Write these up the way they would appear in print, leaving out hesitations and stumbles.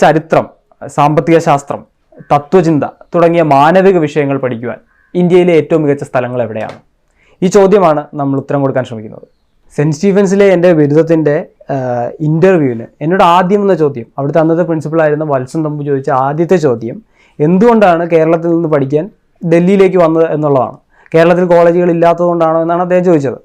ചരിത്രം, സാമ്പത്തിക ശാസ്ത്രം, തത്വചിന്ത തുടങ്ങിയ മാനവിക വിഷയങ്ങൾ പഠിക്കുവാൻ ഇന്ത്യയിലെ ഏറ്റവും മികച്ച സ്ഥലങ്ങൾ എവിടെയാണ്? ഈ ചോദ്യമാണ് നമ്മൾ ഉത്തരം കൊടുക്കാൻ ശ്രമിക്കുന്നത്. സെൻറ്റ് സ്റ്റീഫൻസിലെ എൻ്റെ ബിരുദത്തിൻ്റെ ഇൻ്റർവ്യൂവിന് എന്നോട് ആദ്യം എന്ന ചോദ്യം, അവിടുത്തെ അന്നത്തെ പ്രിൻസിപ്പളായിരുന്ന വത്സൻ തമ്പു ചോദിച്ച ആദ്യത്തെ ചോദ്യം എന്തുകൊണ്ടാണ് കേരളത്തിൽ നിന്ന് പഠിക്കാൻ ഡൽഹിയിലേക്ക് വന്നത് എന്നുള്ളതാണ്. കേരളത്തിൽ കോളേജുകൾ ഇല്ലാത്തതുകൊണ്ടാണോ എന്നാണ് അദ്ദേഹം ചോദിച്ചത്.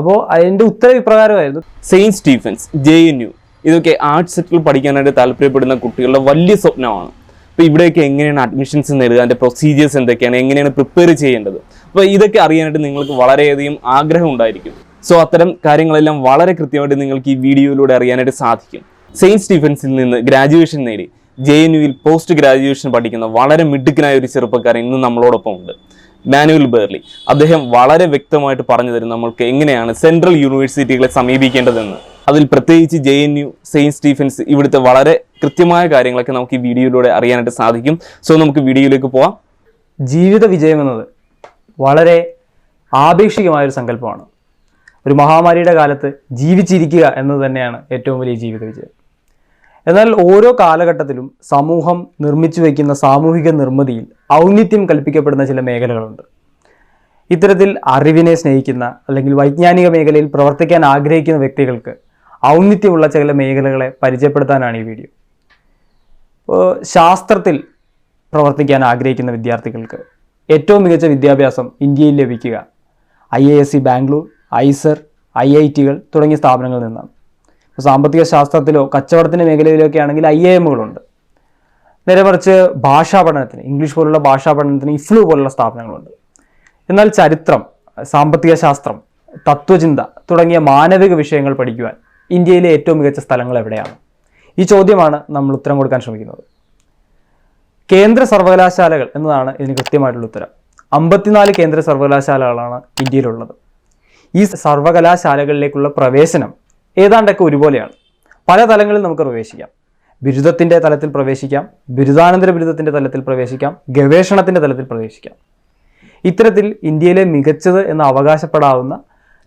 അപ്പോൾ അതിൻ്റെ ഉത്തരം ഇപ്രകാരമായിരുന്നു: സെയിൻറ്റ് സ്റ്റീഫൻസ്, JNU ഇതൊക്കെ ആർട്സ് സെറ്റിൽ പഠിക്കാനായിട്ട് താല്പര്യപ്പെടുന്ന കുട്ടികളുടെ വലിയ സ്വപ്നമാണ്. അപ്പോൾ ഇവിടെയൊക്കെ എങ്ങനെയാണ് അഡ്മിഷൻസ് നേടുക, അതിൻ്റെ പ്രൊസീജിയേഴ്സ് എന്തൊക്കെയാണ്, എങ്ങനെയാണ് പ്രിപ്പയർ ചെയ്യേണ്ടത്, അപ്പോൾ ഇതൊക്കെ അറിയാനായിട്ട് നിങ്ങൾക്ക് വളരെയധികം ആഗ്രഹം ഉണ്ടായിരിക്കും. സോ അത്തരം കാര്യങ്ങളെല്ലാം വളരെ കൃത്യമായിട്ട് നിങ്ങൾക്ക് ഈ വീഡിയോയിലൂടെ അറിയാനായിട്ട് സാധിക്കും. സെയിൻറ്റ് സ്റ്റീഫൻസിൽ നിന്ന് ഗ്രാജുവേഷൻ നേടി JNUവിൽ പോസ്റ്റ് ഗ്രാജുവേഷൻ പഠിക്കുന്ന വളരെ മിടുക്കനായ ഒരു ചെറുപ്പക്കാരൻ ഇന്ന് നമ്മളോടൊപ്പം ഉണ്ട്, മാനുവൽ ബേർലി. അദ്ദേഹം വളരെ വ്യക്തമായിട്ട് പറഞ്ഞു തരും നമ്മൾക്ക് എങ്ങനെയാണ് സെൻട്രൽ യൂണിവേഴ്സിറ്റികളെ സമീപിക്കേണ്ടതെന്ന്. അതിൽ പ്രത്യേകിച്ച് JNU, സെയിൻറ്റ് സ്റ്റീഫൻസ്, ഇവിടുത്തെ വളരെ കൃത്യമായ കാര്യങ്ങളൊക്കെ നമുക്ക് ഈ വീഡിയോയിലൂടെ അറിയാനായിട്ട് സാധിക്കും. സോ നമുക്ക് വീഡിയോയിലേക്ക് പോവാം. ജീവിത വിജയം എന്നത് വളരെ ആപേക്ഷികമായൊരു സങ്കല്പമാണ്. ഒരു മഹാമാരിയുടെ കാലത്ത് ജീവിച്ചിരിക്കുക എന്നത് തന്നെയാണ് ഏറ്റവും വലിയ ജീവിത വിജയം. എന്നാൽ ഓരോ കാലഘട്ടത്തിലും സമൂഹം നിർമ്മിച്ചു വയ്ക്കുന്ന സാമൂഹിക നിർമ്മിതിയിൽ ഔന്നിത്യം കൽപ്പിക്കപ്പെടുന്ന ചില മേഖലകളുണ്ട്. ഇത്തരത്തിൽ അറിവിനെ സ്നേഹിക്കുന്ന അല്ലെങ്കിൽ വൈജ്ഞാനിക മേഖലയിൽ പ്രവർത്തിക്കാൻ ആഗ്രഹിക്കുന്ന വ്യക്തികൾക്ക് ഔന്നിത്യമുള്ള ചില മേഖലകളെ പരിചയപ്പെടുത്താനാണ് ഈ വീഡിയോ. ശാസ്ത്രത്തിൽ പ്രവർത്തിക്കാൻ ആഗ്രഹിക്കുന്ന വിദ്യാർത്ഥികൾക്ക് ഏറ്റവും മികച്ച വിദ്യാഭ്യാസം ഇന്ത്യയിൽ ലഭിക്കുക IISc ബാംഗ്ലൂർ, ഐസർ, IITകൾ തുടങ്ങിയ സ്ഥാപനങ്ങളിൽ നിന്നാണ്. സാമ്പത്തിക ശാസ്ത്രത്തിലോ കച്ചവടത്തിൻ്റെ മേഖലയിലൊക്കെ ആണെങ്കിൽ IIMകളുണ്ട്. നേരെ മറിച്ച് ഭാഷാ പഠനത്തിന്, ഇംഗ്ലീഷ് പോലുള്ള ഭാഷാ പഠനത്തിന് IFLU പോലുള്ള സ്ഥാപനങ്ങളുണ്ട്. എന്നാൽ ചരിത്രം, സാമ്പത്തിക ശാസ്ത്രം, തത്വചിന്ത തുടങ്ങിയ മാനവിക വിഷയങ്ങൾ പഠിക്കുവാൻ ഇന്ത്യയിലെ ഏറ്റവും മികച്ച സ്ഥലങ്ങൾ എവിടെയാണ്? ഈ ചോദ്യമാണ് നമ്മൾ ഉത്തരം കൊടുക്കാൻ ശ്രമിക്കുന്നത്. കേന്ദ്ര സർവകലാശാലകൾ എന്നതാണ് ഇതിന് കൃത്യമായിട്ടുള്ള ഉത്തരം. 54 കേന്ദ്ര സർവകലാശാലകളാണ് ഇന്ത്യയിലുള്ളത്. ഈ സർവകലാശാലകളിലേക്കുള്ള പ്രവേശനം ഏതാണ്ടൊക്കെ ഒരുപോലെയാണ്. പല തലങ്ങളിൽ നമുക്ക് പ്രവേശിക്കാം. ബിരുദത്തിൻ്റെ തലത്തിൽ പ്രവേശിക്കാം, ബിരുദാനന്തര ബിരുദത്തിൻ്റെ തലത്തിൽ പ്രവേശിക്കാം, ഗവേഷണത്തിൻ്റെ തലത്തിൽ പ്രവേശിക്കാം. ഇത്തരത്തിൽ ഇന്ത്യയിലെ മികച്ചത് എന്ന് അവകാശപ്പെടാവുന്ന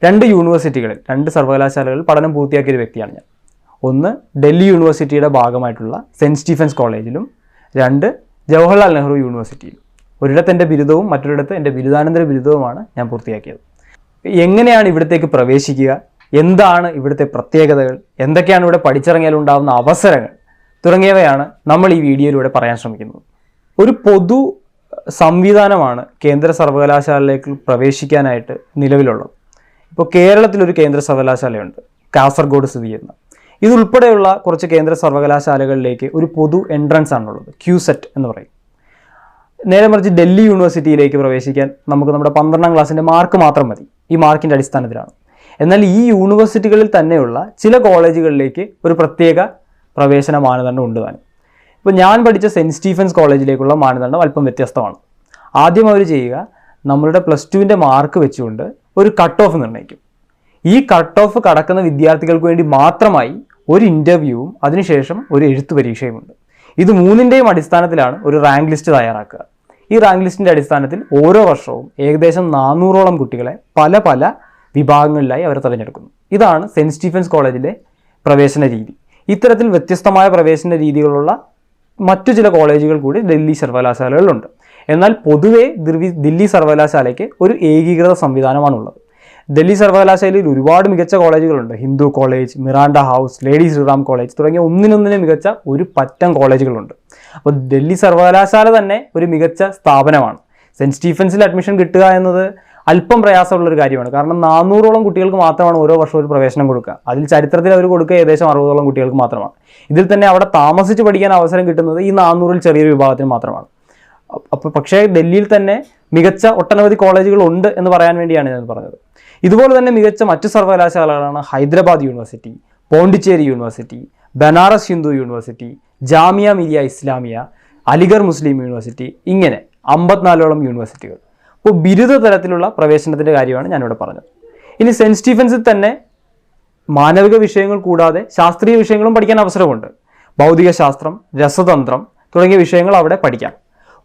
2 യൂണിവേഴ്സിറ്റികളിൽ, 2 സർവകലാശാലകളിൽ പഠനം പൂർത്തിയാക്കിയ ഒരു വ്യക്തിയാണ് ഞാൻ. ഒന്ന് ഡൽഹി യൂണിവേഴ്സിറ്റിയുടെ ഭാഗമായിട്ടുള്ള സെൻറ്റ് സ്റ്റീഫൻസ് കോളേജിലും 2 ജവഹർലാൽ നെഹ്റു യൂണിവേഴ്സിറ്റിയിലും. ഒരിടത്ത് എൻ്റെ ബിരുദവും മറ്റൊരിടത്ത് എൻ്റെ ബിരുദാനന്തര ബിരുദവുമാണ് ഞാൻ പൂർത്തിയാക്കിയത്. എങ്ങനെയാണ് ഇവിടത്തേക്ക് പ്രവേശിക്കുക, എന്താണ് ഇവിടുത്തെ പ്രത്യേകതകൾ, എന്തൊക്കെയാണ് ഇവിടെ പഠിച്ചിറങ്ങിയാൽ ഉണ്ടാകുന്ന അവസരങ്ങൾ തുടങ്ങിയവയാണ് നമ്മൾ ഈ വീഡിയോയിലൂടെ പറയാൻ ശ്രമിക്കുന്നത്. ഒരു പൊതു സംവിധാനമാണ് കേന്ദ്ര സർവകലാശാലയിലേക്ക് പ്രവേശിക്കാനായിട്ട് നിലവിലുള്ളത്. ഇപ്പോൾ കേരളത്തിലൊരു കേന്ദ്ര സർവകലാശാലയുണ്ട്, കാസർഗോഡ് സ്ഥിതി ചെയ്യുന്ന. ഇതുൾപ്പെടെയുള്ള കുറച്ച് കേന്ദ്ര സർവകലാശാലകളിലേക്ക് ഒരു പൊതു എൻട്രൻസ് ആണുള്ളത്, QCET എന്ന് പറയും. നേരെ മറിച്ച് ഡൽഹി യൂണിവേഴ്സിറ്റിയിലേക്ക് പ്രവേശിക്കാൻ നമുക്ക് നമ്മുടെ 12ാം ക്ലാസ്സിൻ്റെ മാർക്ക് മാത്രം മതി. ഈ മാർക്കിൻ്റെ അടിസ്ഥാനത്തിലാണ്. എന്നാൽ ഈ യൂണിവേഴ്സിറ്റികളിൽ തന്നെയുള്ള ചില കോളേജുകളിലേക്ക് ഒരു പ്രത്യേക പ്രവേശന മാനദണ്ഡം ഉണ്ട് താനും. ഇപ്പോൾ ഞാൻ പഠിച്ച സെൻറ്റ് സ്റ്റീഫൻസ് കോളേജിലേക്കുള്ള മാനദണ്ഡം അല്പം വ്യത്യസ്തമാണ്. ആദ്യം അവർ ചെയ്യുക, നമ്മളുടെ +2വിൻ്റെ മാർക്ക് വെച്ചുകൊണ്ട് ഒരു കട്ട് ഓഫ് നിർണ്ണയിക്കും. ഈ കട്ട് ഓഫ് കടക്കുന്ന വിദ്യാർത്ഥികൾക്ക് വേണ്ടി മാത്രമായി ഒരു ഇൻ്റർവ്യൂവും അതിനുശേഷം ഒരു എഴുത്തു പരീക്ഷയുമുണ്ട്. ഇത് 3ൻ്റെയും അടിസ്ഥാനത്തിലാണ് ഒരു റാങ്ക് ലിസ്റ്റ് തയ്യാറാക്കുക. ഈ റാങ്ക് ലിസ്റ്റിൻ്റെ അടിസ്ഥാനത്തിൽ ഓരോ വർഷവും ഏകദേശം 400ഓളം കുട്ടികളെ പല വിഭാഗങ്ങളിലായി അവർ തിരഞ്ഞെടുക്കുന്നു. ഇതാണ് സെൻറ്റ് സ്റ്റീഫൻസ് കോളേജിലെ പ്രവേശന രീതി. ഇത്തരത്തിൽ വ്യത്യസ്തമായ പ്രവേശന രീതികളുള്ള മറ്റു ചില കോളേജുകൾ കൂടി ഡൽഹി സർവകലാശാലകളിലുണ്ട്. എന്നാൽ പൊതുവെ ദില്ലി സർവകലാശാലയ്ക്ക് ഒരു ഏകീകൃത സംവിധാനമാണുള്ളത്. ഡൽഹി സർവകലാശാലയിൽ ഒരുപാട് മികച്ച കോളേജുകളുണ്ട്. Hindu college, Miranda house, lady Shriram college തുടങ്ങിയ ഒന്നിനൊന്നിനെ മികച്ച ഒരു പറ്റം കോളേജുകളുണ്ട്. അപ്പോൾ ഡൽഹി സർവകലാശാല തന്നെ ഒരു മികച്ച സ്ഥാപനമാണ്. സെൻറ്റ് സ്റ്റീഫൻസിൽ അഡ്മിഷൻ കിട്ടുക എന്നത് അല്പം പ്രയാസമുള്ളൊരു കാര്യമാണ്. കാരണം 400ഓളം കുട്ടികൾക്ക് മാത്രമാണ് ഓരോ വർഷവും ഒരു പ്രവേശനം കൊടുക്കുക. അതിൽ ചരിത്രത്തിൽ അവർ കൊടുക്കുക ഏകദേശം 60ഓളം കുട്ടികൾക്ക് മാത്രമാണ്. ഇതിൽ തന്നെ അവിടെ താമസിച്ച് പഠിക്കാൻ അവസരം കിട്ടുന്നത് ഈ 400ൽ ചെറിയൊരു വിഭാഗത്തിന് മാത്രമാണ്. പക്ഷേ ഡൽഹിയിൽ തന്നെ മികച്ച ഒട്ടനവധി കോളേജുകൾ ഉണ്ട് എന്ന് പറയാൻ വേണ്ടിയാണ് ഞാൻ പറഞ്ഞത്. ഇതുപോലെ തന്നെ മികച്ച മറ്റു സർവകലാശാലകളാണ് Hyderabad university, Pondicherry university, Banaras Hindu university, Jamia Millia Islamia, Aligarh Muslim university, ഇങ്ങനെ 54ഓളം യൂണിവേഴ്സിറ്റികൾ. ഇപ്പോൾ ബിരുദ തലത്തിലുള്ള പ്രവേശനത്തിൻ്റെ കാര്യമാണ് ഞാനിവിടെ പറഞ്ഞത്. ഇനി സെൻറ്റ് സ്റ്റീഫൻസിൽ തന്നെ മാനവിക വിഷയങ്ങൾ കൂടാതെ ശാസ്ത്രീയ വിഷയങ്ങളും പഠിക്കാൻ അവസരമുണ്ട്. ഭൗതിക ശാസ്ത്രം, രസതന്ത്രം തുടങ്ങിയ വിഷയങ്ങൾ അവിടെ പഠിക്കാം.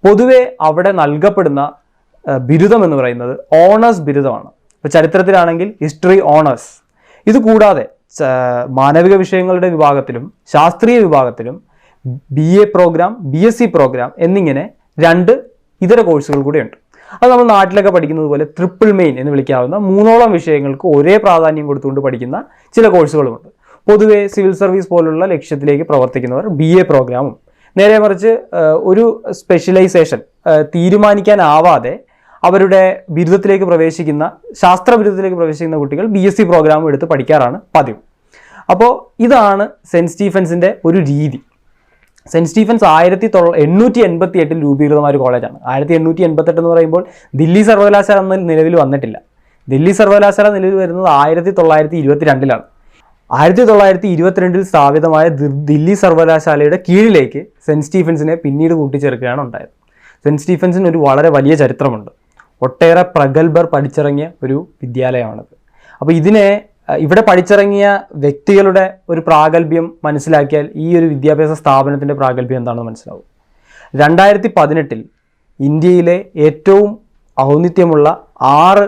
പൊതുവെ അവിടെ നൽകപ്പെടുന്ന ബിരുദം എന്ന് പറയുന്നത് ഓണേഴ്സ് ബിരുദമാണ്. ഇപ്പോൾ ചരിത്രത്തിലാണെങ്കിൽ ഹിസ്റ്ററി ഓണേഴ്സ്. ഇതുകൂടാതെ മാനവിക വിഷയങ്ങളുടെ വിഭാഗത്തിലും ശാസ്ത്രീയ വിഭാഗത്തിലും BA പ്രോഗ്രാം, BSc പ്രോഗ്രാം എന്നിങ്ങനെ 2 ഇതര കോഴ്സുകൾ കൂടെയുണ്ട്. അത് നമ്മൾ നാട്ടിലൊക്കെ പഠിക്കുന്നത് പോലെ ട്രിപ്പിൾ മെയിൻ എന്ന് വിളിക്കാവുന്ന 3ഓളം വിഷയങ്ങൾക്ക് ഒരേ പ്രാധാന്യം കൊടുത്തുകൊണ്ട് പഠിക്കുന്ന ചില കോഴ്സുകളുമുണ്ട്. പൊതുവെ സിവിൽ സർവീസ് പോലുള്ള ലക്ഷ്യത്തിലേക്ക് പ്രവർത്തിക്കുന്നവർ BA പ്രോഗ്രാമും, നേരെ മറിച്ച് ഒരു സ്പെഷ്യലൈസേഷൻ തീരുമാനിക്കാനാവാതെ അവരുടെ ബിരുദത്തിലേക്ക് പ്രവേശിക്കുന്ന, ശാസ്ത്ര ബിരുദത്തിലേക്ക് പ്രവേശിക്കുന്ന കുട്ടികൾ BSc പ്രോഗ്രാം എടുത്ത് പഠിക്കാറാണ് പതിവ്. അപ്പോൾ ഇതാണ് സെൻറ്റ് സ്റ്റീഫൻസിൻ്റെ ഒരു രീതി. സെൻറ്റ് സ്റ്റീഫൻസ് 1888 രൂപീകൃതമായ ഒരു കോളേജാണ്. 1888 എന്ന് പറയുമ്പോൾ ദില്ലി സർവകലാശാല എന്ന നിലവിൽ വന്നിട്ടില്ല. ദില്ലി സർവകലാശാല നിലവിൽ വരുന്നത് 1922 1922 സ്ഥാപിതമായ ദില്ലി സർവകലാശാലയുടെ കീഴിലേക്ക് സെൻറ്റ് സ്റ്റീഫൻസിനെ പിന്നീട് കൂട്ടിച്ചേർക്കുകയാണ് ഉണ്ടായത്. സെൻറ്റ് സ്റ്റീഫൻസിന് ഒരു വളരെ വലിയ ചരിത്രമുണ്ട്. ഒട്ടേറെ പ്രഗത്ഭർ പഠിച്ചിറങ്ങിയ ഒരു വിദ്യാലയമാണത്. അപ്പോൾ ഇവിടെ പഠിച്ചിറങ്ങിയ വ്യക്തികളുടെ ഒരു പ്രാഗൽഭ്യം മനസ്സിലാക്കിയാൽ ഈ ഒരു വിദ്യാഭ്യാസ സ്ഥാപനത്തിൻ്റെ പ്രാഗൽഭ്യം എന്താണെന്ന് മനസ്സിലാവും. 2018 ഇന്ത്യയിലെ ഏറ്റവും ഔന്നിത്യമുള്ള 6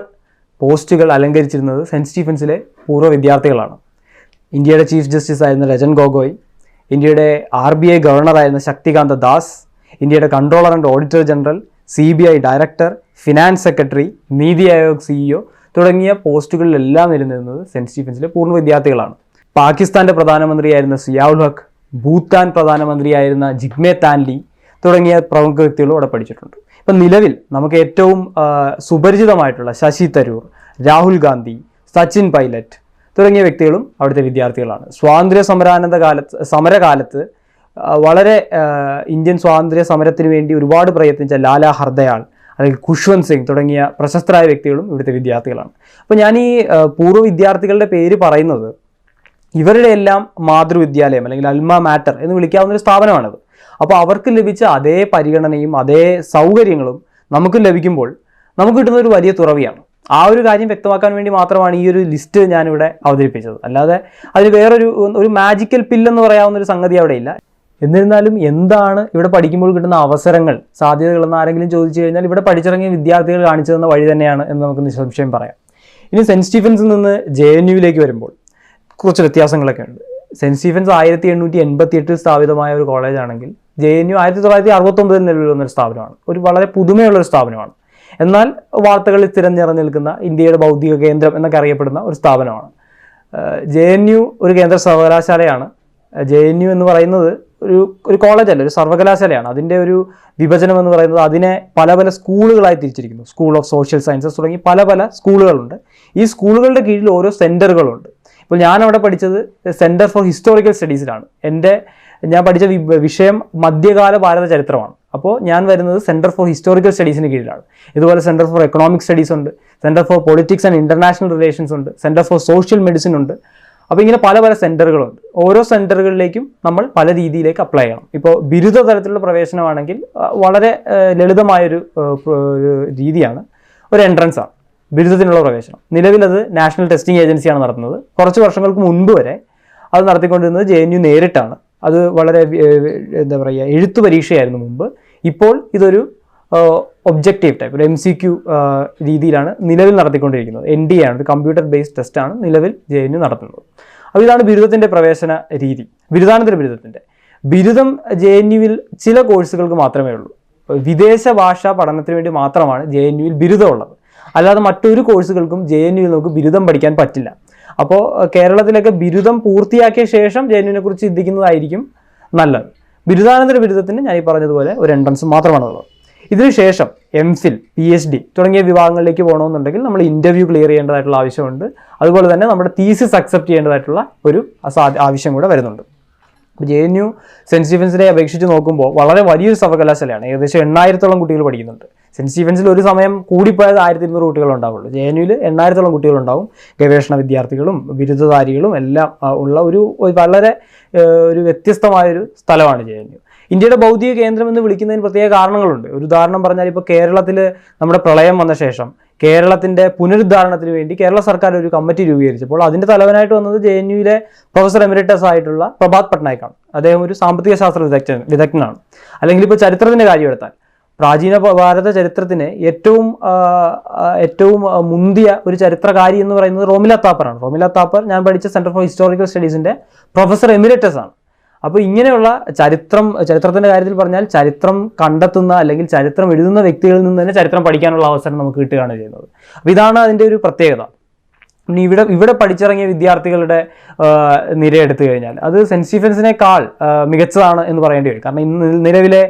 പോസ്റ്റുകൾ അലങ്കരിച്ചിരുന്നത് സെൻറ്റ് സ്റ്റീഫൻസിലെ പൂർവ്വ വിദ്യാർത്ഥികളാണ്. ഇന്ത്യയുടെ ചീഫ് ജസ്റ്റിസ് ആയിരുന്ന രഞ്ജൻ ഗൊഗോയ്, ഇന്ത്യയുടെ RBI ഗവർണറായിരുന്ന ശക്തികാന്ത ദാസ്, ഇന്ത്യയുടെ controller and auditor general, CBI director, finance secretary, NITI Aayog CEO തുടങ്ങിയ പോസ്റ്റുകളിലെല്ലാം ഇരുന്നിരുന്നത് സെൻറ്റ് സ്റ്റീഫൻസിലെ പൂർണ്ണ വിദ്യാർത്ഥികളാണ്. പാകിസ്ഥാൻ്റെ പ്രധാനമന്ത്രിയായിരുന്ന സിയാഉൽ ഹക്ക്, ഭൂട്ടാൻ പ്രധാനമന്ത്രിയായിരുന്ന ജിഗ്മെ താൻലി തുടങ്ങിയ പ്രമുഖ വ്യക്തികളും അവിടെ പഠിച്ചിട്ടുണ്ട്. ഇപ്പം നിലവിൽ നമുക്ക് ഏറ്റവും സുപരിചിതമായിട്ടുള്ള ശശി തരൂർ, രാഹുൽ ഗാന്ധി, സച്ചിൻ പൈലറ്റ് തുടങ്ങിയ വ്യക്തികളും അവിടുത്തെ വിദ്യാർത്ഥികളാണ്. സ്വാതന്ത്ര്യ സമരകാലത്ത് വളരെ ഇന്ത്യൻ സ്വാതന്ത്ര്യ സമരത്തിന് വേണ്ടി ഒരുപാട് പ്രയത്നിച്ച ലാലാ ഹർദയാൾ അല്ലെങ്കിൽ ഖുഷ്വന്ത് സിംഗ് തുടങ്ങിയ പ്രശസ്തരായ വ്യക്തികളും ഇവിടുത്തെ വിദ്യാർത്ഥികളാണ്. അപ്പോൾ ഞാൻ ഈ പൂർവ്വ വിദ്യാർത്ഥികളുടെ പേര് പറയുന്നത് ഇവരുടെ എല്ലാം മാതൃവിദ്യാലയം അല്ലെങ്കിൽ അൽമ മാറ്റർ എന്ന് വിളിക്കാവുന്ന ഒരു സ്ഥാപനമാണിത്. അപ്പോൾ അവർക്ക് ലഭിച്ച അതേ പരിഗണനയും അതേ സൗകര്യങ്ങളും നമുക്ക് ലഭിക്കുമ്പോൾ നമുക്ക് കിട്ടുന്ന ഒരു വലിയ തുറവിയാണ്. ആ ഒരു കാര്യം വ്യക്തമാക്കാൻ വേണ്ടി മാത്രമാണ് ഈ ഒരു ലിസ്റ്റ് ഞാനിവിടെ അവതരിപ്പിച്ചത്. അല്ലാതെ അതിന് ഒരു മാജിക്കൽ പില്ലെന്ന് പറയാവുന്ന ഒരു സംഗതി അവിടെ ഇല്ല. എന്നിരുന്നാലും എന്താണ് ഇവിടെ പഠിക്കുമ്പോൾ കിട്ടുന്ന അവസരങ്ങൾ, സാധ്യതകളെന്ന് ആരെങ്കിലും ചോദിച്ചു കഴിഞ്ഞാൽ ഇവിടെ പഠിച്ചിറങ്ങിയ വിദ്യാർത്ഥികൾ കാണിച്ചു തന്ന വഴി തന്നെയാണ് എന്ന് നമുക്ക് നിസ്സംശയം പറയാം. ഇനി സെൻറ്റ് സ്റ്റീഫൻസിൽ നിന്ന് JNUവിലേക്ക് വരുമ്പോൾ കുറച്ച് വ്യത്യാസങ്ങളൊക്കെ ഉണ്ട്. സെൻറ്റ് സ്റ്റീഫൻസ് 1888 സ്ഥാപിതമായ ഒരു കോളേജാണെങ്കിൽ JNU 1969 നിലവിൽ വന്നൊരു സ്ഥാപനമാണ്. ഒരു വളരെ പുതുമയുള്ളൊരു സ്ഥാപനമാണ്. എന്നാൽ വാർത്തകളിൽ സ്ഥിരം നിറഞ്ഞു നിൽക്കുന്ന ഇന്ത്യയുടെ ബൗദ്ധിക കേന്ദ്രം എന്നൊക്കെ അറിയപ്പെടുന്ന ഒരു സ്ഥാപനമാണ്. JNU ഒരു കേന്ദ്ര സർവകലാശാലയാണ്. JNU എന്ന് പറയുന്നത് ഒരു കോളേജല്ല, ഒരു സർവകലാശാലയാണ്. അതിൻ്റെ ഒരു വിഭജനം എന്ന് പറയുന്നത് അതിനെ പല പല സ്കൂളുകളായി തിരിച്ചിരിക്കുന്നു. സ്കൂൾ ഓഫ് സോഷ്യൽ സയൻസസ് തുടങ്ങി പല പല സ്കൂളുകളുണ്ട്. ഈ സ്കൂളുകളുടെ കീഴിൽ ഓരോ സെൻറ്ററുകളുണ്ട്. ഇപ്പോൾ ഞാനവിടെ പഠിച്ചത് സെൻറ്റർ ഫോർ ഹിസ്റ്റോറിക്കൽ സ്റ്റഡീസിലാണ്. ഞാൻ പഠിച്ച വിഷയം മധ്യകാല ഭാരത ചരിത്രമാണ്. അപ്പോൾ ഞാൻ വരുന്നത് സെൻറ്റർ ഫോർ ഹിസ്റ്റോറിക്കൽ സ്റ്റഡീസിന് കീഴിലാണ്. ഇതുപോലെ സെൻറ്റർ ഫോർ എക്കണോമിക് സ്റ്റഡീസ് ഉണ്ട്, centre for politics and international relations ഉണ്ട്, സെൻറ്റർ ഫോർ സോഷ്യൽ മെഡിസിൻ ഉണ്ട്. അപ്പോൾ ഇങ്ങനെ പല പല സെൻറ്ററുകളുണ്ട്. ഓരോ സെൻറ്ററുകളിലേക്കും നമ്മൾ പല രീതിയിലേക്ക് അപ്ലൈ ചെയ്യണം. ഇപ്പോൾ ബിരുദ തലത്തിലുള്ള പ്രവേശനമാണെങ്കിൽ വളരെ ലളിതമായൊരു രീതിയാണ്, ഒരു എൻട്രൻസ് ആണ് ബിരുദത്തിനുള്ള പ്രവേശനം. നിലവിലത് നാഷണൽ ടെസ്റ്റിംഗ് ഏജൻസിയാണ് നടത്തുന്നത്. കുറച്ച് വർഷങ്ങൾക്ക് മുൻപ് വരെ അത് നടത്തിക്കൊണ്ടിരുന്നത് JNU നേരിട്ടാണ്. അത് വളരെ എഴുത്തു പരീക്ഷയായിരുന്നു മുമ്പ്. ഇപ്പോൾ ഇതൊരു ഒബ്ജക്റ്റീവ് ടൈപ്പ്, ഒരു MCQ രീതിയിലാണ് നിലവിൽ നടത്തിക്കൊണ്ടിരിക്കുന്നത്. NDA ആണ്, ഒരു കമ്പ്യൂട്ടർ ബേസ്ഡ് ടെസ്റ്റാണ് നിലവിൽ JNU നടത്തുന്നത്. അപ്പോൾ ഇതാണ് ബിരുദത്തിൻ്റെ പ്രവേശന രീതി. ബിരുദാനന്തര ബിരുദം JNUവിൽ ചില കോഴ്സുകൾക്ക് മാത്രമേ ഉള്ളൂ. വിദേശ ഭാഷാ പഠനത്തിന് വേണ്ടി മാത്രമാണ് JNUവിൽ ബിരുദമുള്ളത്. അല്ലാതെ മറ്റൊരു കോഴ്സുകൾക്കും JNUവിൽ നമുക്ക് ബിരുദം പഠിക്കാൻ പറ്റില്ല. അപ്പോൾ കേരളത്തിലൊക്കെ ബിരുദം പൂർത്തിയാക്കിയ ശേഷം JNUവിനെ കുറിച്ച് ചിന്തിക്കുന്നതായിരിക്കും നല്ലത്. ബിരുദാനന്തര ബിരുദത്തിന് ഞാൻ ഈ പറഞ്ഞതുപോലെ ഒരു എൻട്രൻസ് മാത്രമാണുള്ളത്. ഇതിനുശേഷം MPhil, PhD തുടങ്ങിയ വിഭാഗങ്ങളിലേക്ക് പോകണമെന്നുണ്ടെങ്കിൽ നമ്മൾ ഇൻ്റർവ്യൂ ക്ലിയർ ചെയ്യേണ്ടതായിട്ടുള്ള ആവശ്യമുണ്ട്. അതുപോലെ തന്നെ നമ്മുടെ തീസിസ് അക്സെപ്റ്റ് ചെയ്യേണ്ടതായിട്ടുള്ള ഒരു ആവശ്യം കൂടെ വരുന്നുണ്ട്. JNU സെൻറ്റ് സ്റ്റീഫൻസിനെ അപേക്ഷിച്ച് നോക്കുമ്പോൾ വളരെ വലിയൊരു സർവകലാശാലയാണ്. ഏകദേശം 8000-ഓളം കുട്ടികൾ പഠിക്കുന്നുണ്ട്. സെൻറ്റ് സ്റ്റീഫൻസിൽ ഒരു സമയം കൂടിപ്പോയത് 1200 കുട്ടികളുണ്ടാവുള്ളൂ. JNUവിൽ 8000-ഓളം കുട്ടികളുണ്ടാവും. ഗവേഷണ വിദ്യാർത്ഥികളും ബിരുദധാരികളും എല്ലാം ഉള്ള ഒരു വളരെ വ്യത്യസ്തമായൊരു സ്ഥലമാണ് JNU. ഇന്ത്യയുടെ ബൗദ്ധിക കേന്ദ്രം എന്ന് വിളിക്കുന്നതിന് പ്രത്യേക കാരണങ്ങളുണ്ട്. ഒരു ഉദാഹരണം പറഞ്ഞാൽ, ഇപ്പോൾ കേരളത്തിൽ നമ്മുടെ പ്രളയം വന്ന ശേഷം കേരളത്തിൻ്റെ പുനരുദ്ധാരണത്തിന് വേണ്ടി കേരള സർക്കാർ ഒരു കമ്മിറ്റി രൂപീകരിച്ചപ്പോൾ അതിൻ്റെ തലവനായിട്ട് വന്നത് JNUവിലെ പ്രൊഫസർ എമിരറ്റസ് ആയിട്ടുള്ള പ്രഭാത് പട്നായിക്കാണ്. അദ്ദേഹം ഒരു സാമ്പത്തിക ശാസ്ത്ര വിദഗ്ധനാണ്. അല്ലെങ്കിൽ ഇപ്പോൾ ചരിത്രത്തിൻ്റെ കാര്യം എടുത്താൽ, പ്രാചീന ഭാരത ചരിത്രത്തിന് ഏറ്റവും മുന്തിയ ഒരു ചരിത്രകാരി എന്ന് പറയുന്നത് റോമില താപ്പറാണ്. റോമില താപ്പർ ഞാൻ പഠിച്ച സെൻറ്റർ ഫോർ ഹിസ്റ്റോറിക്കൽ സ്റ്റഡീസിൻ്റെ പ്രൊഫസർ എമിരറ്റസ് ആണ്. അപ്പോൾ ഇങ്ങനെയുള്ള ചരിത്രത്തിൻ്റെ കാര്യത്തിൽ പറഞ്ഞാൽ ചരിത്രം കണ്ടെത്തുന്ന അല്ലെങ്കിൽ ചരിത്രം എഴുതുന്ന വ്യക്തികളിൽ നിന്ന് തന്നെ ചരിത്രം പഠിക്കാനുള്ള അവസരം നമുക്ക് കിട്ടുകയാണ് ചെയ്യുന്നത്. അപ്പോൾ ഇതാണ് അതിൻ്റെ ഒരു പ്രത്യേകത. ഇനി ഇവിടെ പഠിച്ചിറങ്ങിയ വിദ്യാർത്ഥികളുടെ നിര എടുത്തു കഴിഞ്ഞാൽ അത് സെൻറ്റ് സ്റ്റീഫൻസിനേക്കാൾ മികച്ചതാണ് എന്ന് പറയേണ്ടി വരും. കാരണം ഇന്ന് നിലവിലെ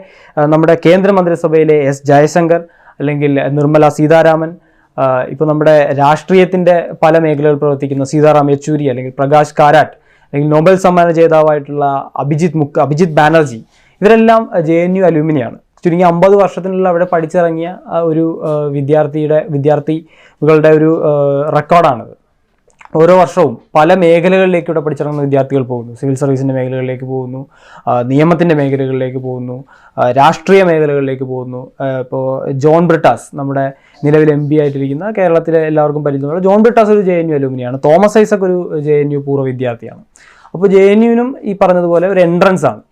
നമ്മുടെ കേന്ദ്രമന്ത്രിസഭയിലെ എസ് ജയശങ്കർ അല്ലെങ്കിൽ നിർമ്മല സീതാരാമൻ, ഇപ്പോൾ നമ്മുടെ രാഷ്ട്രീയത്തിൻ്റെ പല മേഖലകളിൽ പ്രവർത്തിക്കുന്ന സീതാറാം യെച്ചൂരി അല്ലെങ്കിൽ പ്രകാശ് കാരാട്ട്, അല്ലെങ്കിൽ നോബൽ സമ്മാന ജേതാവായിട്ടുള്ള അഭിജിത്ത് ബാനർജി, ഇവരെല്ലാം JNU അലൂമിനിയാണ്. ചുരുങ്ങി 50 വർഷത്തിനുള്ള അവിടെ പഠിച്ചിറങ്ങിയ ഒരു വിദ്യാർത്ഥികളുടെ ഒരു റെക്കോർഡാണിത്. ഓരോ വർഷവും പല മേഖലകളിലേക്ക് ഇവിടെ പഠിച്ചിറങ്ങുന്ന വിദ്യാർത്ഥികൾ പോകുന്നു. സിവിൽ സർവീസിൻ്റെ മേഖലകളിലേക്ക് പോകുന്നു, നിയമത്തിൻ്റെ മേഖലകളിലേക്ക് പോകുന്നു, രാഷ്ട്രീയ മേഖലകളിലേക്ക് പോകുന്നു. ഇപ്പോൾ ജോൺ ബ്രിട്ടാസ്, നമ്മുടെ നിലവിൽ MP ആയിട്ടിരിക്കുന്ന, കേരളത്തിലെ എല്ലാവർക്കും പരിചയമുള്ള ജോൺ ബ്രിട്ടാസ് ഒരു JNU അലൂമിനിയാണ്. തോമസ് ഐസക് ഒരു JNU പൂർവ്വ വിദ്യാർത്ഥിയാണ്. അപ്പോൾ JNUവിനും ഈ പറഞ്ഞതുപോലെ ഒരു എൻട്രൻസ് ആണ്.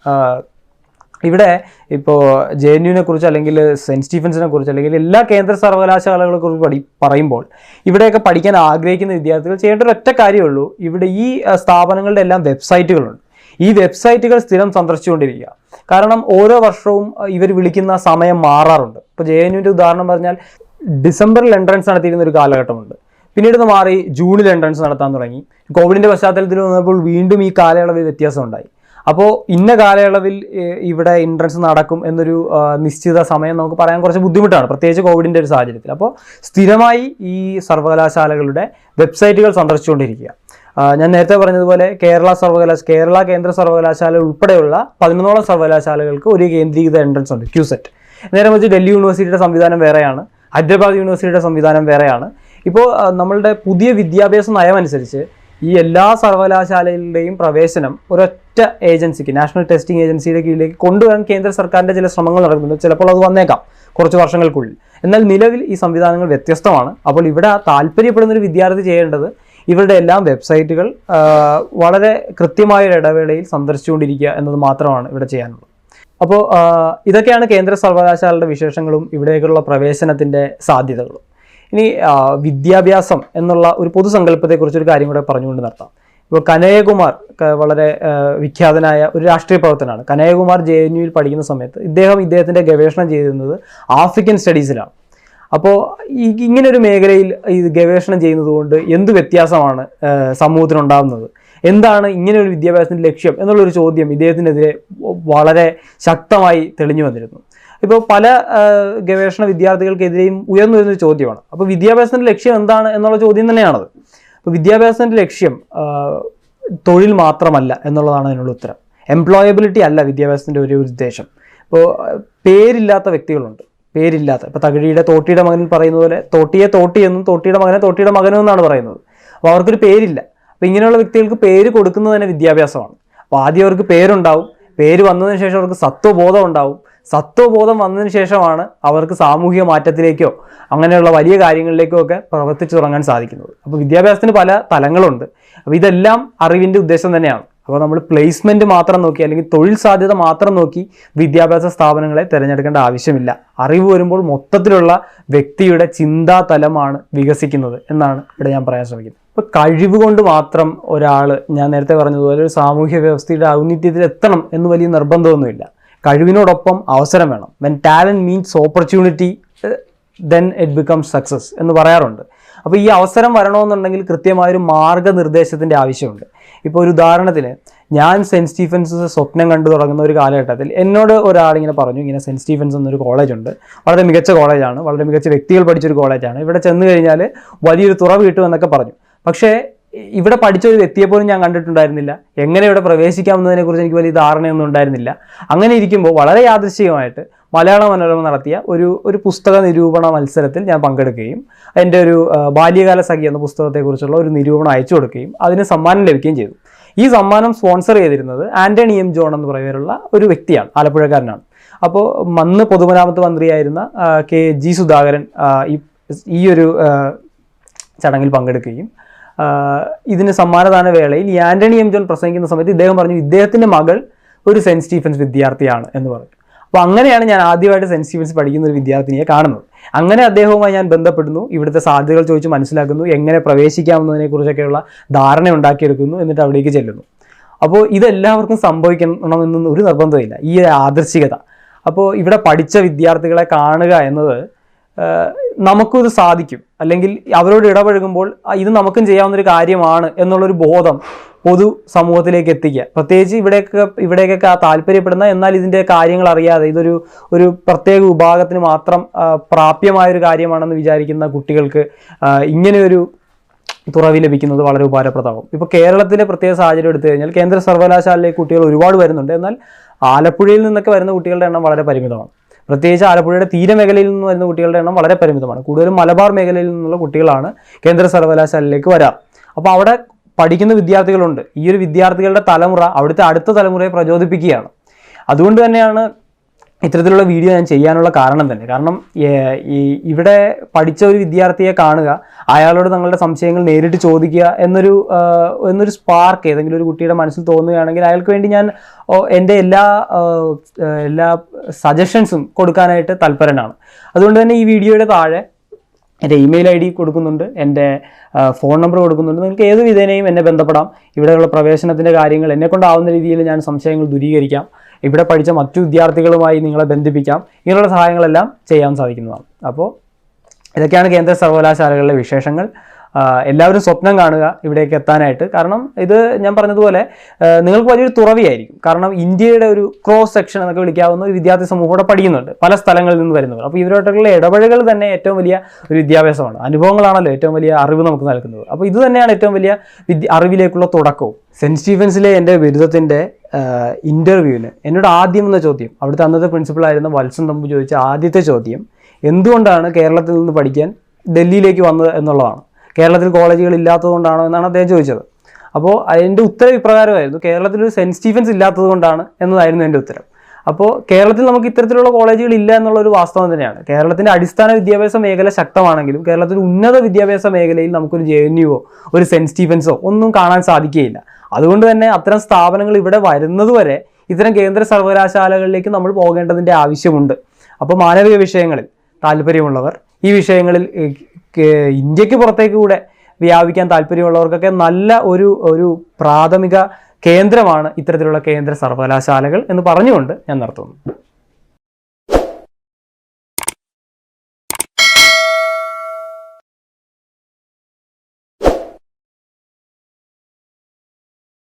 ഇവിടെ ഇപ്പോൾ JNUവിനെ കുറിച്ച് അല്ലെങ്കിൽ സെൻറ്റ് സ്റ്റീഫൻസിനെ കുറിച്ച് അല്ലെങ്കിൽ എല്ലാ കേന്ദ്ര സർവകലാശാലകളെ കുറിച്ച് പറയുമ്പോൾ ഇവിടെയൊക്കെ പഠിക്കാൻ ആഗ്രഹിക്കുന്ന വിദ്യാർത്ഥികൾ ചെയ്യേണ്ട ഒരു ഒറ്റ കാര്യമുള്ളൂ. ഇവിടെ ഈ സ്ഥാപനങ്ങളുടെ എല്ലാം വെബ്സൈറ്റുകളുണ്ട്. ഈ വെബ്സൈറ്റുകൾ സ്ഥിരം സന്ദർശിച്ചുകൊണ്ടിരിക്കുക. കാരണം ഓരോ വർഷവും ഇവർ വിളിക്കുന്ന സമയം മാറാറുണ്ട്. ഇപ്പോൾ JNUവിൻ്റെ ഉദാഹരണം പറഞ്ഞാൽ ഡിസംബറിൽ എൻട്രൻസ് നടത്തിയിരുന്ന ഒരു കാലഘട്ടമുണ്ട്. പിന്നീട് മാറി ജൂണിൽ എൻട്രൻസ് നടത്താൻ തുടങ്ങി. കോവിഡിൻ്റെ പശ്ചാത്തലത്തിൽ വന്നപ്പോൾ വീണ്ടും ഈ കാലയളവിൽ വ്യത്യാസം ഉണ്ടായി. അപ്പോൾ ഇന്ന കാലയളവിൽ ഇവിടെ എൻട്രൻസ് നടക്കും എന്നൊരു നിശ്ചിത സമയം നമുക്ക് പറയാൻ കുറച്ച് ബുദ്ധിമുട്ടാണ്, പ്രത്യേകിച്ച് കോവിഡിൻ്റെ ഒരു സാഹചര്യത്തിൽ. അപ്പോൾ സ്ഥിരമായി ഈ സർവകലാശാലകളുടെ വെബ്സൈറ്റുകൾ സന്ദർശിച്ചുകൊണ്ടിരിക്കുക. ഞാൻ നേരത്തെ പറഞ്ഞതുപോലെ കേരള കേന്ദ്ര സർവകലാശാല ഉൾപ്പെടെയുള്ള 11ഓളം സർവകലാശാലകൾക്ക് ഒരു കേന്ദ്രീകൃത എൻട്രൻസ് ഉണ്ട്, QCET. നേരെ മറിച്ച് ഡൽഹി യൂണിവേഴ്സിറ്റിയുടെ സംവിധാനം വേറെയാണ്, ഹൈദരാബാദ് യൂണിവേഴ്സിറ്റിയുടെ സംവിധാനം വേറെയാണ്. ഇപ്പോൾ നമ്മളുടെ പുതിയ വിദ്യാഭ്യാസ നയം അനുസരിച്ച് ഈ എല്ലാ സർവകലാശാലകളുടെയും പ്രവേശനം ഒരൊറ്റ ഏജൻസിക്ക്, നാഷണൽ ടെസ്റ്റിംഗ് ഏജൻസിയുടെ കീഴിലേക്ക് കൊണ്ടുവരാൻ കേന്ദ്ര സർക്കാരിൻ്റെ ചില ശ്രമങ്ങൾ നടക്കുന്നുണ്ട്. ചിലപ്പോൾ അത് വന്നേക്കാം കുറച്ച് വർഷങ്ങൾക്കുള്ളിൽ. എന്നാൽ നിലവിൽ ഈ സംവിധാനങ്ങൾ വ്യത്യസ്തമാണ്. അപ്പോൾ ഇവിടെ താല്പര്യപ്പെടുന്ന ഒരു വിദ്യാർത്ഥി ചെയ്യേണ്ടത് ഇവരുടെ എല്ലാം വെബ്സൈറ്റുകൾ വളരെ കൃത്യമായ ഒരു ഇടവേളയിൽ സന്ദർശിച്ചുകൊണ്ടിരിക്കുക എന്നത് മാത്രമാണ് ഇവിടെ ചെയ്യാനുള്ളത്. അപ്പോൾ ഇതൊക്കെയാണ് കേന്ദ്ര സർവകലാശാലയുടെ വിശേഷങ്ങളും ഇവിടേക്കുള്ള പ്രവേശനത്തിൻ്റെ സാധ്യതകളും. ഇനി വിദ്യാഭ്യാസം എന്നുള്ള ഒരു പൊതുസങ്കല്പത്തെക്കുറിച്ചൊരു കാര്യം കൂടെ പറഞ്ഞുകൊണ്ട് നിർത്താം. ഇപ്പോൾ കനയ്യകുമാർ വളരെ വിഖ്യാതനായ ഒരു രാഷ്ട്രീയ പ്രവർത്തനമാണ്. കനയ്യകുമാർ JNUവിൽ പഠിക്കുന്ന സമയത്ത് ഇദ്ദേഹത്തിൻ്റെ ഗവേഷണം ചെയ്തിരുന്നത് ആഫ്രിക്കൻ സ്റ്റഡീസിലാണ്. അപ്പോൾ ഇങ്ങനൊരു മേഖലയിൽ ഈ ഗവേഷണം ചെയ്യുന്നത് കൊണ്ട് എന്ത് വ്യത്യാസമാണ് സമൂഹത്തിനുണ്ടാകുന്നത്, എന്താണ് ഇങ്ങനെ ഒരു വിദ്യാഭ്യാസത്തിൻ്റെ ലക്ഷ്യം എന്നുള്ളൊരു ചോദ്യം ഇദ്ദേഹത്തിനെതിരെ വളരെ ശക്തമായി തെളിഞ്ഞു വന്നിരുന്നു. ഇപ്പോൾ പല ഗവേഷണ വിദ്യാർത്ഥികൾക്കെതിരെയും ഉയർന്നു വരുന്നൊരു ചോദ്യമാണ്. അപ്പോൾ വിദ്യാഭ്യാസത്തിൻ്റെ ലക്ഷ്യം എന്താണ് എന്നുള്ള ചോദ്യം തന്നെയാണത്. അപ്പോൾ വിദ്യാഭ്യാസത്തിൻ്റെ ലക്ഷ്യം തൊഴിൽ മാത്രമല്ല എന്നുള്ളതാണ് അതിനുള്ള ഉത്തരം. എംപ്ലോയബിലിറ്റി അല്ല വിദ്യാഭ്യാസത്തിൻ്റെ ഒരു ഉദ്ദേശം. ഇപ്പോൾ പേരില്ലാത്ത വ്യക്തികളുണ്ട്, ഇപ്പോൾ തകഴിയുടെ തോട്ടിയുടെ മകനിൽ പറയുന്ന പോലെ തോട്ടിയെ തോട്ടി എന്നും തോട്ടിയുടെ മകനെ തോട്ടിയുടെ മകനും എന്നാണ് പറയുന്നത്. അപ്പോൾ അവർക്കൊരു പേരില്ല. അപ്പോൾ ഇങ്ങനെയുള്ള വ്യക്തികൾക്ക് പേര് കൊടുക്കുന്നത് തന്നെ വിദ്യാഭ്യാസമാണ്. അപ്പോൾ ആദ്യം അവർക്ക് പേരുണ്ടാവും, പേര് വന്നതിന് ശേഷം അവർക്ക് സത്വബോധം ഉണ്ടാവും, സത്വബോധം വന്നതിന് ശേഷമാണ് അവർക്ക് സാമൂഹിക മാറ്റത്തിലേക്കോ അങ്ങനെയുള്ള വലിയ കാര്യങ്ങളിലേക്കോ ഒക്കെ പ്രവർത്തിച്ചു തുടങ്ങാൻ സാധിക്കുന്നത്. അപ്പോൾ വിദ്യാഭ്യാസത്തിന് പല തലങ്ങളുണ്ട്. അപ്പോൾ ഇതെല്ലാം അറിവിൻ്റെ ഉദ്ദേശം തന്നെയാണ്. അപ്പോൾ നമ്മൾ പ്ലേസ്മെൻറ്റ് മാത്രം നോക്കി അല്ലെങ്കിൽ തൊഴിൽ സാധ്യത മാത്രം നോക്കി വിദ്യാഭ്യാസ സ്ഥാപനങ്ങളെ തിരഞ്ഞെടുക്കേണ്ട ആവശ്യമില്ല. അറിവ് വരുമ്പോൾ മൊത്തത്തിലുള്ള വ്യക്തിയുടെ ചിന്താതലമാണ് വികസിക്കുന്നത് എന്നാണ് ഇവിടെ ഞാൻ പറയാൻ ശ്രമിക്കുന്നത്. ഇപ്പോൾ കഴിവ് കൊണ്ട് മാത്രം ഒരാൾ, ഞാൻ നേരത്തെ പറഞ്ഞതുപോലെ, ഒരു സാമൂഹ്യ വ്യവസ്ഥയുടെ ഔന്നിത്യത്തിൽ എത്തണം എന്ന് വലിയ നിർബന്ധമൊന്നുമില്ല. കഴിവിനോടൊപ്പം അവസരം വേണം. When talent means opportunity then it becomes success എന്ന് പറയാറുണ്ട്. അപ്പോൾ ഈ അവസരം വരണമെന്നുണ്ടെങ്കിൽ കൃത്യമായൊരു മാർഗ്ഗനിർദ്ദേശത്തിൻ്റെ ആവശ്യമുണ്ട്. ഇപ്പോൾ ഒരു ഉദാഹരണത്തിന്, ഞാൻ സെൻറ്റ് സ്റ്റീഫൻസ് സ്വപ്നം കണ്ടു തുടങ്ങുന്ന ഒരു കാലഘട്ടത്തിൽ എന്നോട് ഒരാളിങ്ങനെ പറഞ്ഞു, ഇങ്ങനെ സെൻറ്റ് സ്റ്റീഫൻസ് എന്നൊരു കോളേജുണ്ട്, വളരെ മികച്ച കോളേജാണ്, വളരെ മികച്ച വ്യക്തികൾ പഠിച്ചൊരു കോളേജാണ്, ഇവിടെ ചെന്ന് കഴിഞ്ഞാൽ വലിയൊരു തുറവ് കിട്ടുമെന്നൊക്കെ പറഞ്ഞു. പക്ഷേ ഇവിടെ പഠിച്ച ഒരു വ്യക്തിയെപ്പോലും ഞാൻ കണ്ടിട്ടുണ്ടായിരുന്നില്ല. എങ്ങനെ ഇവിടെ പ്രവേശിക്കാമെന്നതിനെക്കുറിച്ച് എനിക്ക് വലിയ ധാരണയൊന്നും ഉണ്ടായിരുന്നില്ല. അങ്ങനെ ഇരിക്കുമ്പോൾ വളരെ യാദൃശ്ചികമായിട്ട് മലയാള മനോരമ നടത്തിയ ഒരു പുസ്തക നിരൂപണ മത്സരത്തിൽ ഞാൻ പങ്കെടുക്കുകയും എൻ്റെ ഒരു ബാല്യകാല സഖി എന്ന പുസ്തകത്തെക്കുറിച്ചുള്ള ഒരു നിരൂപണം അയച്ചു കൊടുക്കുകയും അതിന് സമ്മാനം ലഭിക്കുകയും ചെയ്തു. ഈ സമ്മാനം സ്പോൺസർ ചെയ്തിരുന്നത് ആൻ്റണി M. ജോൺ എന്ന് പറയുന്ന ഒരു വ്യക്തിയാണ്, ആലപ്പുഴക്കാരനാണ്. അപ്പോൾ അന്ന് പൊതുമരാമത്ത് മന്ത്രിയായിരുന്ന G. സുധാകരൻ ഈ ഒരു ചടങ്ങിൽ പങ്കെടുക്കുകയും ഇതിന് സമ്മാനദാന വേളയിൽ ഈ ആൻ്റണി M. ജോൺ പ്രസംഗിക്കുന്ന സമയത്ത് ഇദ്ദേഹം പറഞ്ഞു, ഇദ്ദേഹത്തിൻ്റെ മകൾ ഒരു സെൻറ്റ് സ്റ്റീഫൻസ് വിദ്യാർത്ഥിയാണ് എന്ന് പറഞ്ഞു. അപ്പോൾ അങ്ങനെയാണ് ഞാൻ ആദ്യമായിട്ട് സെൻറ്റ് സ്റ്റീഫൻസ് പഠിക്കുന്ന ഒരു വിദ്യാർത്ഥിനിയെ കാണുന്നത്. അങ്ങനെ അദ്ദേഹവുമായി ഞാൻ ബന്ധപ്പെടുന്നു, ഇവിടുത്തെ സാധ്യതകൾ ചോദിച്ച് മനസ്സിലാക്കുന്നു, എങ്ങനെ പ്രവേശിക്കാമെന്നതിനെക്കുറിച്ചൊക്കെയുള്ള ധാരണ ഉണ്ടാക്കിയെടുക്കുന്നു, എന്നിട്ട് അവിടേക്ക് ചെല്ലുന്നു. അപ്പോൾ ഇതെല്ലാവർക്കും സംഭവിക്കണമെന്നൊന്നും ഒരു നിർബന്ധമില്ല, ഈ ഒരു ആദർശികത. അപ്പോൾ ഇവിടെ പഠിച്ച വിദ്യാർത്ഥികളെ കാണുക എന്നത് നമുക്കും ഇത് സാധിക്കും, അല്ലെങ്കിൽ അവരോട് ഇടപഴകുമ്പോൾ ഇത് നമുക്കും ചെയ്യാവുന്നൊരു കാര്യമാണ് എന്നുള്ളൊരു ബോധം പൊതു സമൂഹത്തിലേക്ക് എത്തിക്കുക. പ്രത്യേകിച്ച് ഇവിടേക്കൊക്കെ താല്പര്യപ്പെടുന്ന എന്നാൽ ഇതിൻ്റെ കാര്യങ്ങൾ അറിയാതെ ഒരു പ്രത്യേക വിഭാഗത്തിന് മാത്രം പ്രാപ്യമായൊരു കാര്യമാണെന്ന് വിചാരിക്കുന്ന കുട്ടികൾക്ക് ഇങ്ങനെയൊരു തുറവി ലഭിക്കുന്നത് വളരെ ഉപകാരപ്രദമാകും. ഇപ്പോൾ കേരളത്തിലെ പ്രത്യേക സാഹചര്യം എടുത്തു കഴിഞ്ഞാൽ കേന്ദ്ര സർവകലാശാലയിലേക്ക് കുട്ടികൾ ഒരുപാട് വരുന്നുണ്ട്. എന്നാൽ ആലപ്പുഴയിൽ നിന്നൊക്കെ വരുന്ന കുട്ടികളുടെ എണ്ണം വളരെ പരിമിതമാണ്. പ്രത്യേകിച്ച് ആലപ്പുഴയുടെ തീരമേഖലയിൽ നിന്ന് വരുന്ന കുട്ടികളുടെ എണ്ണം വളരെ പരിമിതമാണ്. കൂടുതലും മലബാർ മേഖലയിൽ നിന്നുള്ള കുട്ടികളാണ് കേന്ദ്ര സർവകലാശാലയിലേക്ക് വരാം. അപ്പോൾ അവിടെ പഠിക്കുന്ന വിദ്യാർത്ഥികളുണ്ട്. ഈ ഒരു വിദ്യാർത്ഥികളുടെ തലമുറ അവിടുത്തെ അടുത്ത തലമുറയെ പ്രചോദിപ്പിക്കുകയാണ്. അതുകൊണ്ട് തന്നെയാണ് ഇത്തരത്തിലുള്ള വീഡിയോ ഞാൻ ചെയ്യാനുള്ള കാരണം തന്നെ. കാരണം ഇവിടെ പഠിച്ച ഒരു വിദ്യാർത്ഥിയെ കാണുക, അയാളോട് തങ്ങളുടെ സംശയങ്ങൾ നേരിട്ട് ചോദിക്കുക എന്നൊരു സ്പാർക്ക് ഏതെങ്കിലും ഒരു കുട്ടിയുടെ മനസ്സിൽ തോന്നുകയാണെങ്കിൽ അയാൾക്ക് വേണ്ടി ഞാൻ എൻ്റെ എല്ലാ സജഷൻസും കൊടുക്കാനായിട്ട് തൽപരനാണ്. അതുകൊണ്ട് തന്നെ ഈ വീഡിയോയുടെ താഴെ എൻ്റെ ഇമെയിൽ ID കൊടുക്കുന്നുണ്ട്, എൻ്റെ ഫോൺ നമ്പർ കൊടുക്കുന്നുണ്ട്. നിങ്ങൾക്ക് ഏത് വിധേനയും എന്നെ ബന്ധപ്പെടാം. ഇവിടെയുള്ള പ്രവേശനത്തിൻ്റെ കാര്യങ്ങൾ എന്നെക്കൊണ്ടാവുന്ന രീതിയിൽ ഞാൻ സംശയങ്ങൾ ദൂരീകരിക്കാം. ഇവിടെ പഠിച്ച മറ്റു വിദ്യാർത്ഥികളുമായി നിങ്ങളെ ബന്ധിപ്പിക്കാം. ഇങ്ങനെയുള്ള സഹായങ്ങളെല്ലാം ചെയ്യാൻ സാധിക്കുന്നതാണ്. അപ്പോൾ ഇതൊക്കെയാണ് കേന്ദ്ര സർവകലാശാലകളിലെ വിശേഷങ്ങൾ. എല്ലാവരും സ്വപ്നം കാണുക ഇവിടേക്ക് എത്താനായിട്ട്. കാരണം ഇത് ഞാൻ പറഞ്ഞതുപോലെ നിങ്ങൾക്ക് വലിയൊരു തുറവിയായിരിക്കും. കാരണം ഇന്ത്യയുടെ ഒരു ക്രോസ് സെക്ഷൻ എന്നൊക്കെ വിളിക്കാവുന്ന ഒരു വിദ്യാർത്ഥി സമൂഹം ഇവിടെ പഠിക്കുന്നുണ്ട്, പല സ്ഥലങ്ങളിൽ നിന്ന് വരുന്നവർ. അപ്പോൾ ഇവരോട്ടുള്ള ഇടപഴകൽ തന്നെ ഏറ്റവും വലിയ ഒരു വിദ്യാഭ്യാസമാണ്. അനുഭവങ്ങളാണല്ലോ ഏറ്റവും വലിയ അറിവ് നമുക്ക് നൽകുന്നത്. അപ്പോൾ ഇത് തന്നെയാണ് ഏറ്റവും വലിയ അറിവിലേക്കുള്ള തുടക്കവും. സെൻറ്റ് സ്റ്റീഫൻസിലെ എൻ്റെ ബിരുദത്തിൻ്റെ ഇൻ്റർവ്യൂവിന് എന്നോട് ആദ്യം എന്ന ചോദ്യം, അവിടുത്തെ അന്നത്തെ പ്രിൻസിപ്പളായിരുന്ന വത്സൻ തമ്പു ചോദിച്ച ആദ്യത്തെ ചോദ്യം എന്തുകൊണ്ടാണ് കേരളത്തിൽ നിന്ന് പഠിക്കാൻ ഡൽഹിയിലേക്ക് വന്നത് എന്നുള്ളതാണ്. കേരളത്തിൽ കോളേജുകൾ ഇല്ലാത്തതുകൊണ്ടാണോ എന്നാണ് അദ്ദേഹം ചോദിച്ചത്. അപ്പോൾ അതിൻ്റെ ഉത്തരം ഇപ്രകാരമായിരുന്നു: കേരളത്തിലൊരു സെൻറ്റ് സ്റ്റീഫൻസ് ഇല്ലാത്തത് കൊണ്ടാണ് എന്നതായിരുന്നു എൻ്റെ ഉത്തരം. അപ്പോൾ കേരളത്തിൽ നമുക്ക് ഇത്തരത്തിലുള്ള കോളേജുകൾ ഇല്ല എന്നുള്ളൊരു വാസ്തവം തന്നെയാണ്. കേരളത്തിൻ്റെ അടിസ്ഥാന വിദ്യാഭ്യാസ മേഖല ശക്തമാണെങ്കിലും കേരളത്തിൽ ഉന്നത വിദ്യാഭ്യാസ മേഖലയിൽ നമുക്കൊരു JNU ഒരു സെൻറ്റ് സ്റ്റീഫൻസോ ഒന്നും കാണാൻ സാധിക്കുകയില്ല. അതുകൊണ്ട് തന്നെ അത്തരം സ്ഥാപനങ്ങൾ ഇവിടെ വരുന്നതുവരെ ഇത്തരം കേന്ദ്ര സർവകലാശാലകളിലേക്ക് നമ്മൾ പോകേണ്ടതിൻ്റെ ആവശ്യമുണ്ട്. അപ്പോൾ മാനവിക വിഷയങ്ങളിൽ താല്പര്യമുള്ളവർ, ഈ വിഷയങ്ങളിൽ ഇന്ത്യക്ക് പുറത്തേക്ക് കൂടെ വ്യാപിക്കാൻ താല്പര്യമുള്ളവർക്കൊക്കെ നല്ല ഒരു പ്രാഥമിക കേന്ദ്രമാണ് ഇത്തരത്തിലുള്ള കേന്ദ്ര സർവകലാശാലകൾ എന്ന് പറഞ്ഞുകൊണ്ട് ഞാൻ നിർത്തുന്നു.